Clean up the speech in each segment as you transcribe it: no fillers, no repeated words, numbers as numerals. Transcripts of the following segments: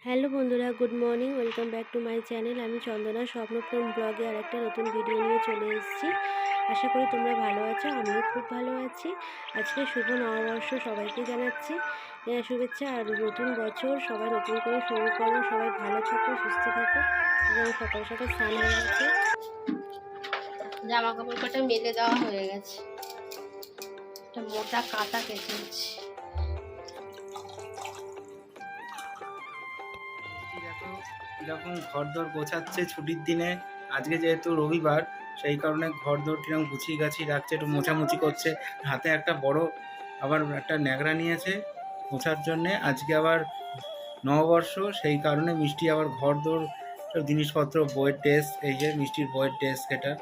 Hello বন্ধুরা, good morning. Welcome back to my channel. আমি চন্দনা স্বপ্নপ্রম ব্লগে আর একটা নতুন ভিডিও নিয়ে চলে এসেছি। আশা করি তোমরা ভালো আছো, আমিও খুব ভালো আছি। আজকে শুভ নববর্ষ সবাইকে জানাচ্ছি শুভেচ্ছা। আর নতুন বছর সবাই নতুন করে শুরু করো। সবাই ভালো থাকো, সুস্থ থাকো। এবং সকাল সকাল স্নান হয়ে গেছে, জামা কাপড় কটা মেলে দেওয়া হয়ে গেছে। একটা মোটা কাঁথা কেচেছি। কিরকম ঘরদোর গোছাচ্ছে ছুটির দিনে। আজকে যেহেতু রবিবার, সেই কারণে ঘরদোর কিরকম গুছিয়ে গাছিয়ে রাখছে, একটু মোছামুছি করছে। হাতে একটা বড় আবার একটা ন্যাকড়া নিয়েছে মোছার জন্যে। আজকে আবার নববর্ষ, সেই কারণে মিষ্টি আবার ঘরদোর সব জিনিসপত্র, বইয়ের ডেস্ক, এই যে মিষ্টির বইয়ের ডেস্ক, এটা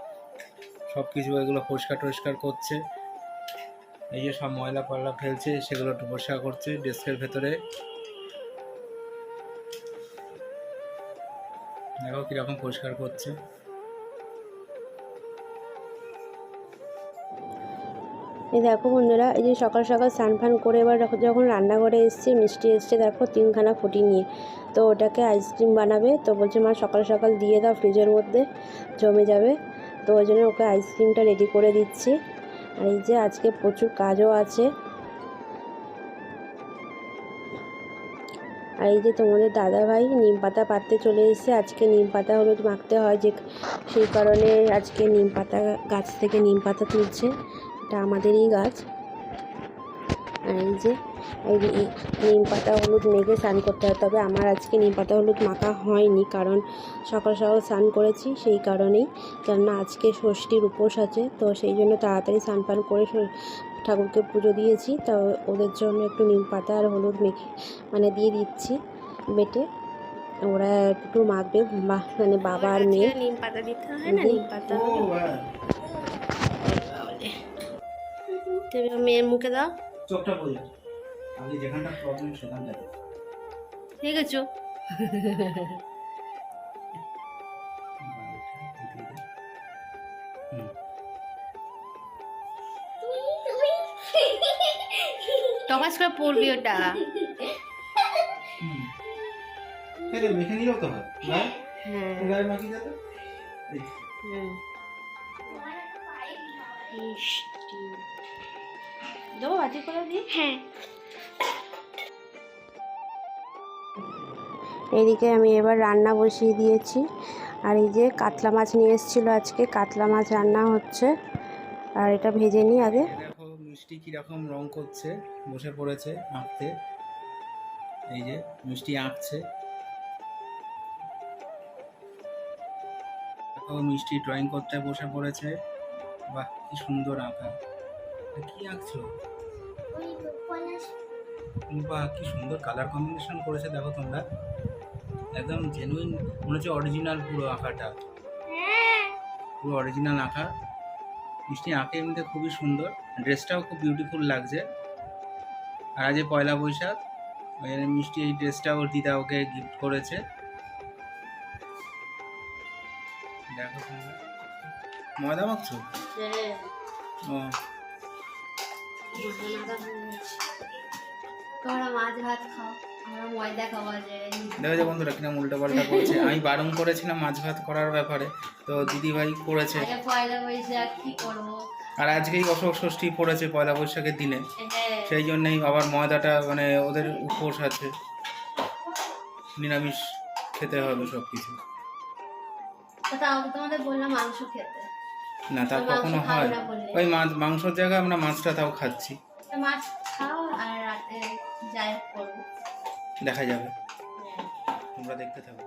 সব কিছু এগুলো পরিষ্কার টরিষ্কার করছে। এই যে সব ময়লা পয়লা ফেলছে, সেগুলো একটু পরিষ্কার করছে ডেস্কের ভেতরে। দেখো কিরকম পরিষ্কার করছে। এই দেখো বন্ধুরা, এই যে সকাল সকাল স্নান ফান করে এবার যখন রান্নাঘরে এসছে, মিষ্টি এসছে দেখো 3খানা ফুটি নিয়ে। তো ওটাকে আইসক্রিম বানাবে। তো বলছে মা সকাল সকাল দিয়ে দাও, ফ্রিজের মধ্যে জমে যাবে। তো ওই জন্য ওকে আইসক্রিমটা রেডি করে দিচ্ছি। আর এই যে আজকে প্রচুর কাজও আছে। আর এই যে তোমাদের দাদাভাই নিম পাতা পাততে চলে এসেছে। আজকে নিম পাতা হলুদ মাখতে হয়, যে সেই কারণে আজকে নিম পাতা গাছ থেকে নিম পাতা তুলছে। এটা আমাদেরই গাছ। আর এই যে নিম পাতা হলুদ মেখে স্নান করতে হয়। তবে আমার আজকে নিম পাতা হলুদ মাখা হয়নি, কারণ সকাল সকাল স্নান করেছি, সেই কারণেই। কেননা আজকে ষষ্ঠীর উপোস আছে, তো সেই জন্য তাড়াতাড়ি স্নান পান করে ঠাকুরকে পুজো দিয়েছি। তো ওদের জন্য একটু নিম পাতা আর হলুদ মেখে দিয়ে দিচ্ছি বেটে। ওরা একটু মাখবে, মানে বাবা আর মেয়ে। নিম পাতা দিতে হয় না, নিম পাতা মেয়ের মুখে দাও। চোখটা বলে আগে যেখানটা প্রবলেম সেখানটা ঠিক আছে। টমাস করে পড়বি ওটা। মেখে নিলেও তো হয়। হ্যাঁ, গায়ে মাখি যাবে। দেবো বাটি করে দিই। হ্যাঁ, এদিকে আমি এবার রান্না বসিয়ে দিয়েছি। আর এই যে কাতলা মাছ নিয়ে এসেছিলো, আজকে কাতলা মাছ রান্না হচ্ছে। আর এটা ভেজে নিই আগে। দেখো মিষ্টি কিরকম রং করছে, বসে পড়েছে আঁকতে। এই যে মিষ্টি আঁকছে, দেখো মিষ্টি ড্রয়িং করতে বসে পড়েছে। বাহ, কি সুন্দর আঁকা। কি আঁকছো? বাহ, কি সুন্দর কালার কম্বিনেশন করেছে দেখো তোমরা। একদম জেনুইন মনে হচ্ছে, অরিজিনাল পুরো আঁকাটা, পুরো অরিজিনাল আঁকা। মিষ্টি আঁকে এমনিতে খুবই সুন্দর, ড্রেসটাও খুব বিউটিফুল লাগছে। আর আজ পয়লা বৈশাখ, ওই জন্য মিষ্টি এই ড্রেসটা ওর দিদা ওকে গিফট করেছে। দেখো তোমরা ময়দা মাখছো? ও, তোমরা মাছ ভাত খাও, আমরা ময়দা খাওয়া যায়। দেখো যে বন্ধুরা কিনা উল্টো পাল্টা করছে। আমি বারণ করেছিলাম মাছ ভাত করার ব্যাপারে, তো দিদিভাই করেছে। পয়লা বৈশাখ কি করবো, আর আজকেই অশোক ষষ্ঠী পড়েছে পয়লা বৈশাখের দিনে, সেই জন্যই আবার ময়দাটা, মানে ওদের উপোস আছে, নিরামিষ খেতে হবে সব কিছু। তোমাদের বললাম মাংস খেতে, না তা কখনো হয়? ওই মাংসর জায়গায় আমরা মাছটা তাও খাচ্ছি। মাছ খাও আর রাতে যাই করবো, দেখা যাবে, তোমরা দেখতে থাকো।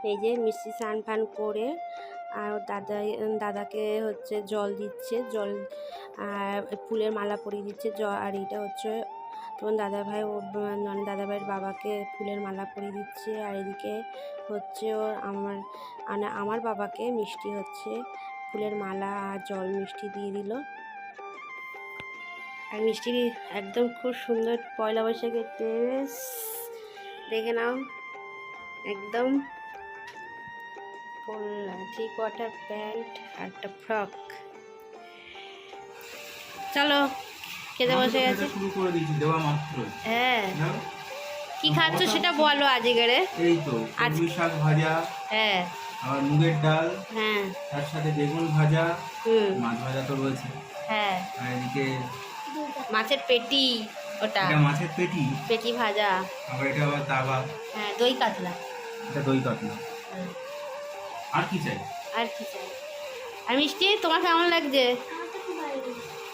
এই যে মিষ্টি স্নান ফান করে আর দাদাকে হচ্ছে জল দিচ্ছে, জল আর ফুলের মালা পরিয়ে দিচ্ছে। আর এটা হচ্ছে তোমার দাদাভাই, দাদাভাইয়ের বাবাকে ফুলের মালা পরিয়ে দিচ্ছে। আর এদিকে হচ্ছে ওর আমার বাবাকে মিষ্টি হচ্ছে ফুলের মালা আর জল মিষ্টি দিয়ে দিল। আর মিষ্টি একদম খুব সুন্দর পয়লা বৈশাখের ড্রেস, দেখে নাও, একদম থ্রি কোয়ার্টার প্যান্ট আর একটা ফ্রক। চলো খেতে বসে গেছে। শুরু করে দিয়েছি দেওয়া মাত্র। হ্যাঁ, কি খাচ্ছ সেটা বলো আজকে রে। এই তো পুঁই শাক ভাজা, হ্যাঁ আবার মুগের ডাল, হ্যাঁ তার সাথে বেগুন ভাজা, হুম মাছ ভাজা তো রয়েছে, হ্যাঁ আর এদিকে মাছের পেটি, ওটা এটা মাছের পেটি, পেটি ভাজা, আবার এটা আবার তাওয়া, হ্যাঁ দই কাতলা, এটা দই কাতলা। হুম, আর কি চাই? আর কি চাই? আর মিষ্টি তোমার কেমন লাগছে?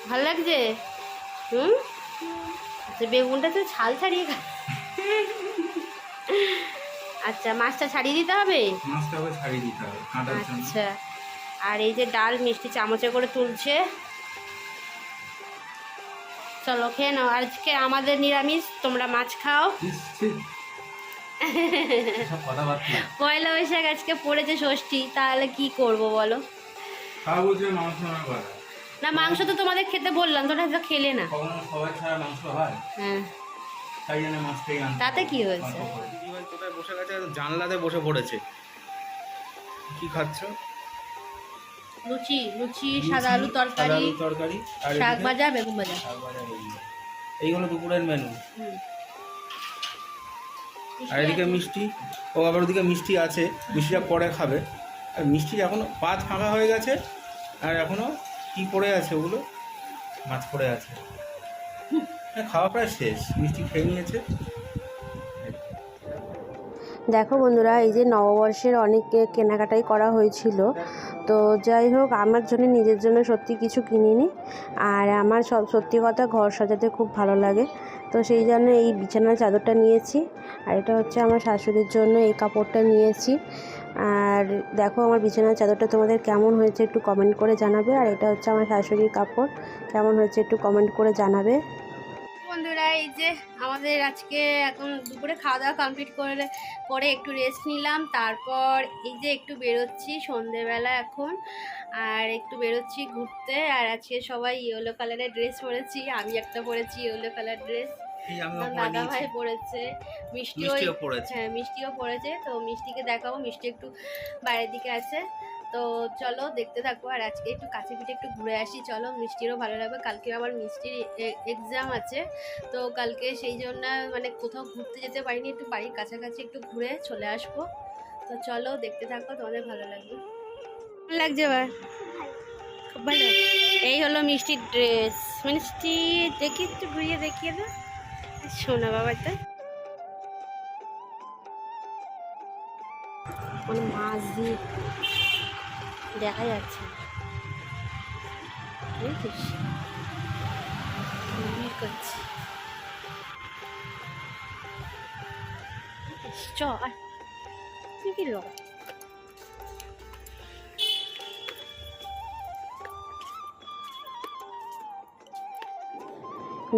ভালো লাগছে? হুম, আচ্ছা বেগুনটা তো ছাল ছাড়িয়ে খা। আচ্ছা মাছটা ছাড়িয়ে দিতে হবে। মাছটা আবার ছাড়িয়ে দিতে হবে কাঁটার জন্য। আচ্ছা, আর এই যে ডাল মিষ্টি চামচে করে তুলছে। চলো খেয়ে নাও, আজকে আমাদের নিরামিষ, তোমরা মাছ খাও। সব কথাবার্তা পয়লা বৈশাখ আজকে পড়েছে ষষ্ঠী, তাহলে কি করব বলো? খাওয়া বলছে মাংস না করা। না মাংস তো তোমাদের খেতে বললাম, তোমরা তো খেলে না। কখনো সবাই ছাড়া মাংস হয়, হ্যাঁ তাই জন্য মাছটাই আনতে তাতে হবে। কি হয়েছে? দিদিভাই কোথায় বসে গেছে? জানলাতে বসে পড়েছে। কি খাচ্ছ? লুচি, লুচি, সাদা আলু তরকারি, তরকারি, আর শাক এদিকে ভাজা, বেগুন ভাজা। শাক ভাজা, বেগুন ভাজা। এই হলো দুপুরের মেনু। হুম। আর এদিকে মিষ্টি, ও আবার ওদিকে মিষ্টি আছে, মিষ্টিটা পরে খাবে। আর মিষ্টির এখনো পাত ফাঁকা হয়ে গেছে, আর এখনো কি পড়ে আছে ওগুলো, মাছ পড়ে আছে। হ্যাঁ, খাওয়া প্রায় শেষ, মিষ্টি খেয়ে নিয়েছে। দেখো বন্ধুরা, এই যে নববর্ষের অনেক কেনাকাটাই করা হয়েছিল, তো যাই হোক আমার জন্য নিজের জন্য সত্যি কিছু কিনিনি। আর আমার সত্যি কথা ঘর সাজাতে খুব ভালো লাগে, তো সেই জন্য এই বিছানার চাদরটা নিয়েছি। আর এটা হচ্ছে আমার শাশুড়ির জন্য এই কাপড়টা নিয়েছি। আর দেখো আমার বিছানার চাদরটা তোমাদের কেমন হয়েছে একটু কমেন্ট করে জানাবে। আর এটা হচ্ছে আমার শাশুড়ির কাপড়, কেমন হয়েছে একটু কমেন্ট করে জানাবে। বন্ধুরা এই যে আমাদের আজকে এখন দুপুরে খাওয়া দাওয়া কমপ্লিট করে একটু রেস্ট নিলাম, তারপর এই যে একটু বেরোচ্ছি সন্ধেবেলা এখন, আর একটু বেরোচ্ছি ঘুরতে। আর আজকে সবাই ইয়েলো কালারের ড্রেস পরেছি, আমি একটা পরেছি ইয়েলো কালার ড্রেস, দাদা ভাই পরেছে, মিষ্টিও পরেছে। হ্যাঁ মিষ্টিও পরেছে, তো মিষ্টিকে দেখাবো, মিষ্টি একটু বাইরের দিকে আছে, তো চলো দেখতে থাকো। আর আজকে একটু কাছে পিঠে একটু ঘুরে আসি, চলো মিষ্টিরও ভালো লাগবে। কালকে আবার মিষ্টির এক্সাম আছে, তো কালকে সেই জন্য মানে কোথাও ঘুরতে যেতে পারিনি, একটু বাড়ির কাছাকাছি একটু ঘুরে চলে আসবো। তো চলো দেখতে থাকো, তোমাদের ভালো লাগবে। ভালো লাগছে এবার? খুব ভালো। এই হলো মিষ্টির ড্রেস, মিষ্টি দেখি একটু ঘুরিয়ে দেখিয়ে দাও, শোনা বাবাটা মানে মাছ দিয়ে দেখা যাচ্ছে, বুঝেছিস? করছি চ আর কি লোক।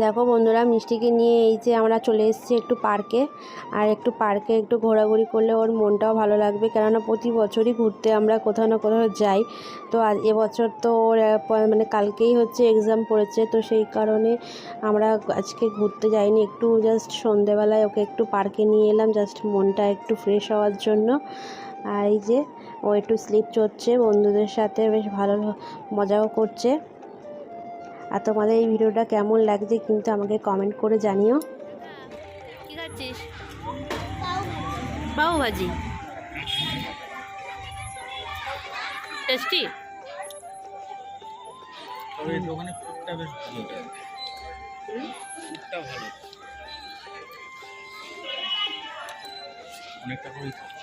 দেখো বন্ধুরা মিষ্টিকে নিয়ে এই যে আমরা চলে এসেছি একটু পার্কে। আর একটু পার্কে একটু ঘোরাঘুরি করলে ওর মনটাও ভালো লাগবে, কেননা প্রতি বছরই ঘুরতে আমরা কোথাও না কোথাও যাই। তো আজ এবছর তো ওর মানে কালকেই হচ্ছে এক্সাম পড়েছে, তো সেই কারণে আমরা আজকে ঘুরতে যাইনি, একটু জাস্ট সন্ধেবেলায় ওকে একটু পার্কে নিয়ে এলাম, জাস্ট মনটা একটু ফ্রেশ হওয়ার জন্য। আর এই যে ও একটু স্লিপ চড়ছে, বন্ধুদের সাথে বেশ ভালো মজাও করছে। আর তোমাদের এই ভিডিওটা কেমন লাগছে কিন্তু আমাকে কমেন্ট করে জানিও। কি খাচ্ছিস? পাও ভাজি, টেস্টি। তবে এই দোকানে ফুডটা বেশ ভালো, ফুডটা ভালো, অনেকটা করেই খায়।